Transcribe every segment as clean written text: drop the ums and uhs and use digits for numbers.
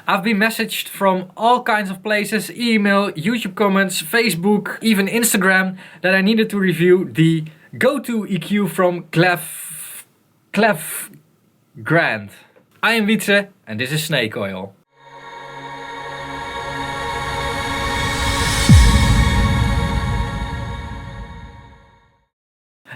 I've been messaged from all kinds of places, email, YouTube comments, Facebook, even Instagram, that I needed to review the GotoEQ from Clef Grand. I am Wietse and this is Snake Oil.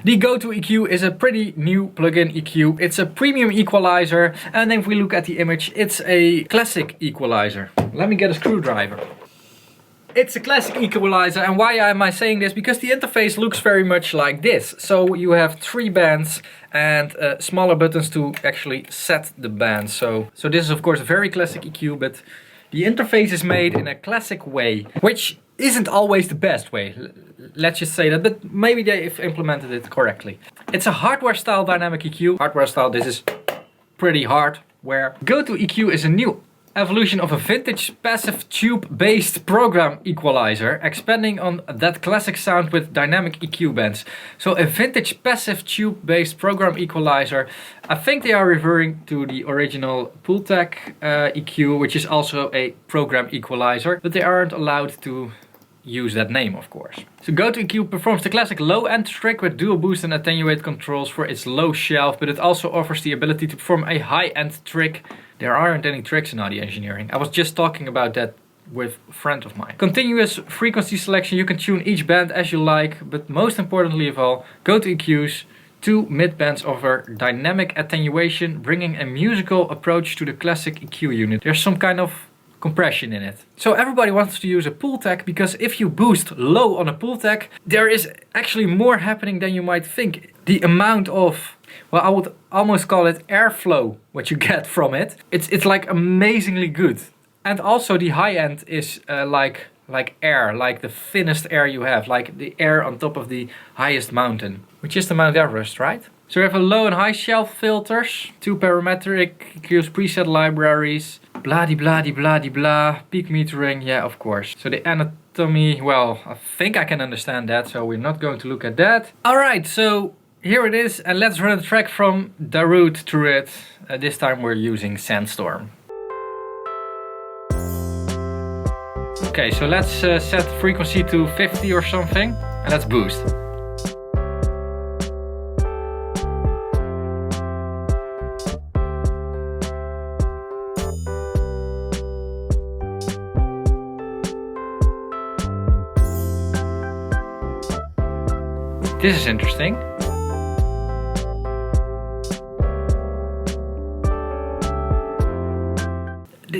The GotoEQ is a pretty new plug-in EQ. It's a premium equalizer, and if we look at the image, it's a classic equalizer. Let me get a screwdriver. It's a classic equalizer, and why am I saying this? Because the interface looks very much like this. So you have 3 bands and smaller buttons to actually set the bands. So this is of course a very classic EQ, but the interface is made in a classic way, which isn't always the best way. Let's just say that, but maybe they've implemented it correctly. It's a hardware style dynamic EQ. Hardware style, this is pretty hardware. GotoEQ is a new evolution of a vintage passive tube based program equalizer, expanding on that classic sound with dynamic EQ bands. So a vintage passive tube based program equalizer. I think they are referring to the original PULTEC EQ, which is also a program equalizer, but they aren't allowed to use that name, of course. So GotoEQ performs the classic low-end trick with dual boost and attenuate controls for its low shelf, but it also offers the ability to perform a high-end trick. There aren't any tricks in audio engineering. I was just talking about that with a friend of mine. Continuous frequency selection, you can tune each band as you like, but most importantly of all, GotoEQ's 2 mid-bands offer dynamic attenuation, bringing a musical approach to the classic EQ unit. There's some kind of compression in it. So everybody wants to use a PULTEC, because if you boost low on a PULTEC, there is actually more happening than you might think. The amount of, well, I would almost call it airflow, what you get from it. It's like amazingly good. And also the high end is like air, like the thinnest air you have, like the air on top of the highest mountain, which is the Mount Everest, right? So we have a low and high shelf filters, 2 parametric EQs, preset libraries, blah de blah de blah de blah, peak metering, yeah, of course. So the anatomy, well, I think I can understand that, so we're not going to look at that. Alright, so here it is, and let's run a track from Darude through it. This time we're using Sandstorm. Okay, so let's set frequency to 50 or something, and let's boost. This is interesting.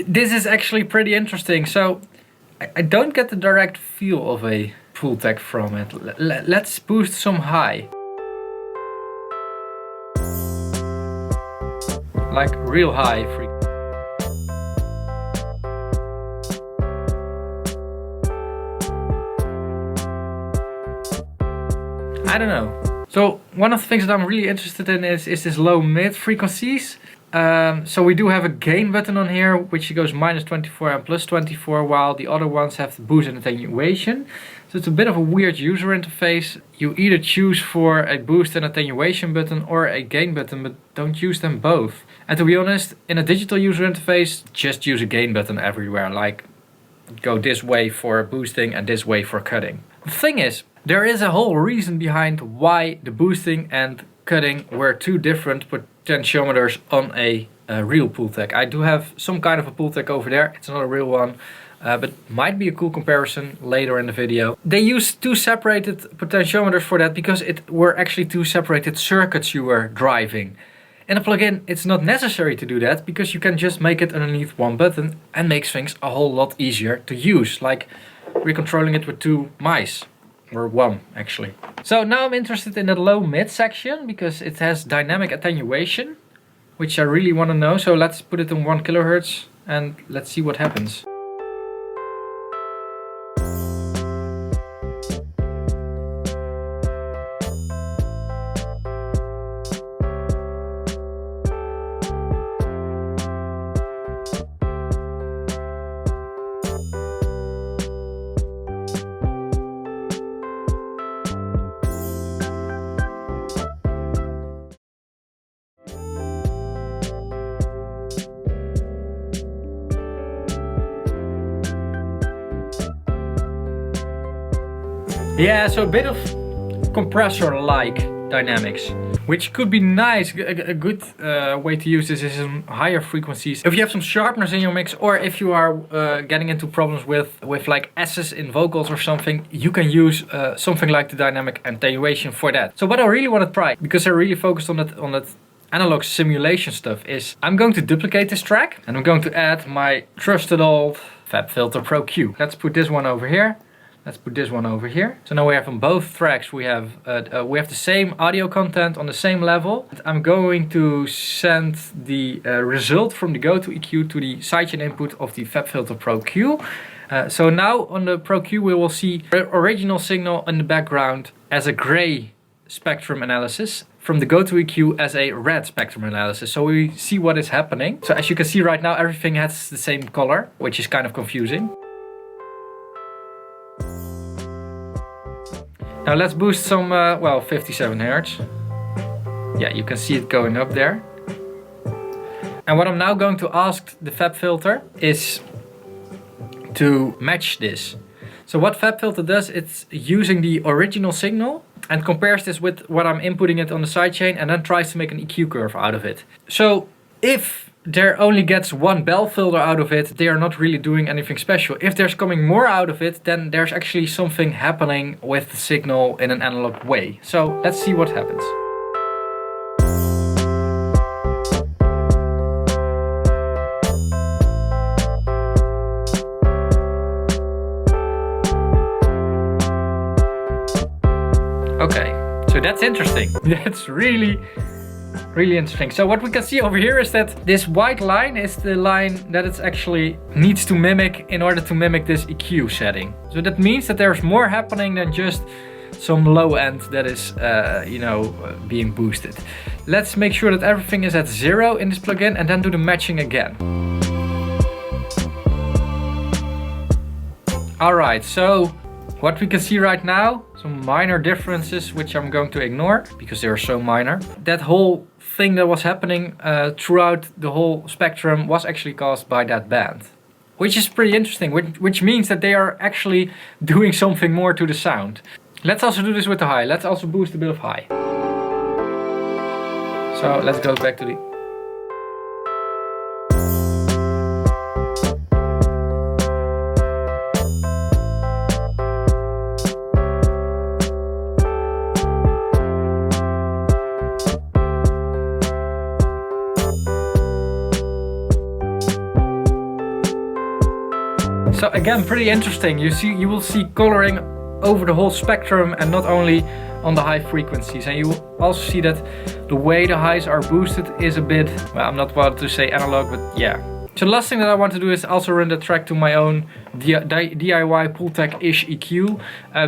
This is actually pretty interesting. So I don't get the direct feel of a PULTEC from it. Let's boost some high. Like real high frequency. I don't know. So one of the things that I'm really interested in is this low mid frequencies. So we do have a gain button on here, which goes -24 and +24, while the other ones have the boost and attenuation. So it's a bit of a weird user interface. You either choose for a boost and attenuation button or a gain button, but don't use them both. And to be honest, in a digital user interface, just use a gain button everywhere. Like, go this way for boosting and this way for cutting. The thing is, there is a whole reason behind why the boosting and cutting were 2 different potentiometers on a real PULTEC. I do have some kind of a PULTEC over there. It's not a real one, but might be a cool comparison later in the video. They used 2 separated potentiometers for that because it were actually 2 separated circuits you were driving. In a plugin, it's not necessary to do that because you can just make it underneath 1 button and makes things a whole lot easier to use. Like we're controlling it with 2 mice. Or 1 actually. So now I'm interested in the low mid section because it has dynamic attenuation, which I really want to know. So let's put it on 1 kHz and let's see what happens. Yeah, so a bit of compressor-like dynamics, which could be nice. A good way to use this is on higher frequencies. If you have some sharpness in your mix, or if you are getting into problems with like S's in vocals or something, you can use something like the dynamic attenuation for that. So what I really want to try, because I really focused on that analog simulation stuff, is I'm going to duplicate this track and I'm going to add my trusted old FabFilter Pro Q. Let's put this one over here. Let's put this one over here. So now we have on both tracks, we have the same audio content on the same level. I'm going to send the result from the GotoEQ to the sidechain input of the FabFilter Pro Q. So now on the Pro Q we will see the original signal in the background as a gray spectrum analysis, from the GotoEQ as a red spectrum analysis. So we see what is happening. So as you can see right now, everything has the same color, which is kind of confusing. Now let's boost some, well, 57 Hz. Yeah, you can see it going up there. And what I'm now going to ask the FabFilter is to match this. So what FabFilter does, it's using the original signal and compares this with what I'm inputting it on the sidechain, and then tries to make an EQ curve out of it. So if there only gets one bell filter out of it, they are not really doing anything special. If there's coming more out of it, then there's actually something happening with the signal in an analog way. So let's see what happens. Okay, so that's interesting. That's really interesting. So what we can see over here is that this white line is the line that it actually needs to mimic in order to mimic this EQ setting. So that means that there's more happening than just some low end that is, being boosted. Let's make sure that everything is at 0 in this plugin and then do the matching again. Alright, so what we can see right now, some minor differences which I'm going to ignore because they are so minor. That whole thing that was happening throughout the whole spectrum was actually caused by that band. Which is pretty interesting, which means that they are actually doing something more to the sound. Let's also do this with the high. Let's also boost a bit of high. So let's go back to the... So again, pretty interesting. You will see coloring over the whole spectrum and not only on the high frequencies. And you will also see that the way the highs are boosted is a bit, well, I'm not about to say analog, but yeah. So the last thing that I want to do is also run the track to my own DIY PULTEC-ish EQ,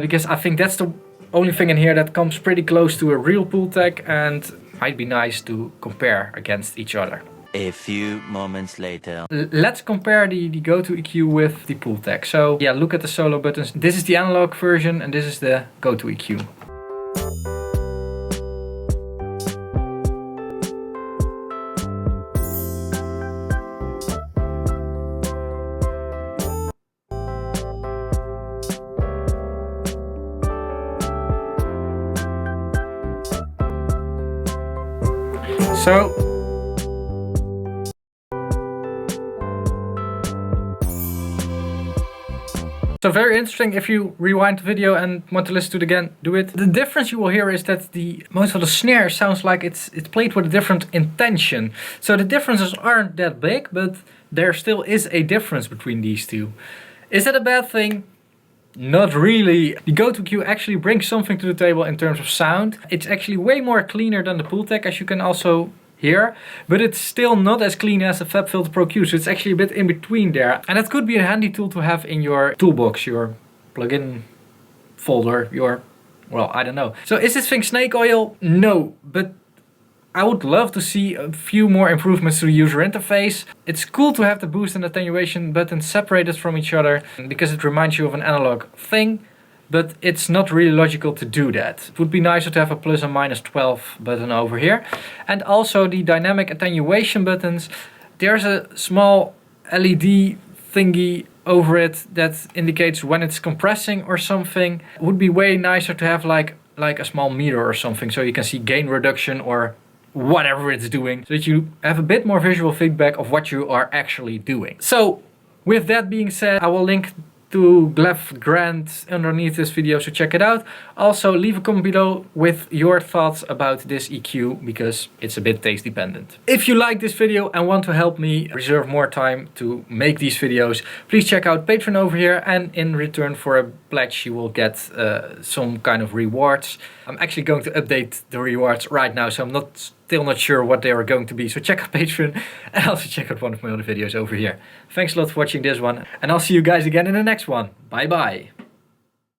because I think that's the only thing in here that comes pretty close to a real PULTEC and might be nice to compare against each other. A few moments later. Let's compare the GotoEQ with the PULTEC. So yeah, look at the solo buttons. This is the analog version and this is the GotoEQ. So very interesting. If you rewind the video and want to listen to it again, do it. The difference you will hear is that most of the snare sounds like it's played with a different intention. So the differences aren't that big, but there still is a difference between these two. Is that a bad thing? Not really. The GotoEQ actually brings something to the table in terms of sound. It's actually way more cleaner than the PULTEC, as you can also hear, but it's still not as clean as the FabFilter Pro Q, so it's actually a bit in between there. And that could be a handy tool to have in your toolbox, your plugin folder, well, I don't know. So is this thing snake oil? No, but I would love to see a few more improvements to the user interface. It's cool to have the boost and attenuation buttons separated from each other because it reminds you of an analog thing, but it's not really logical to do that. It would be nicer to have a plus and minus 12 button over here. And also the dynamic attenuation buttons. There's a small LED thingy over it that indicates when it's compressing or something. It would be way nicer to have like a small meter or something, so you can see gain reduction or whatever it's doing, so that you have a bit more visual feedback of what you are actually doing. So with that being said, I will link to Glef Grant underneath this video, so check it out. Also leave a comment below with your thoughts about this EQ, because it's a bit taste dependent. If you like this video and want to help me reserve more time to make these videos, please check out Patreon over here, and in return for a pledge you will get some kind of rewards. I'm actually going to update the rewards right now, so I'm still not sure what they are going to be. So check out Patreon and also check out one of my other videos over here. Thanks a lot for watching this one, and I'll see you guys again in the next one. Bye bye.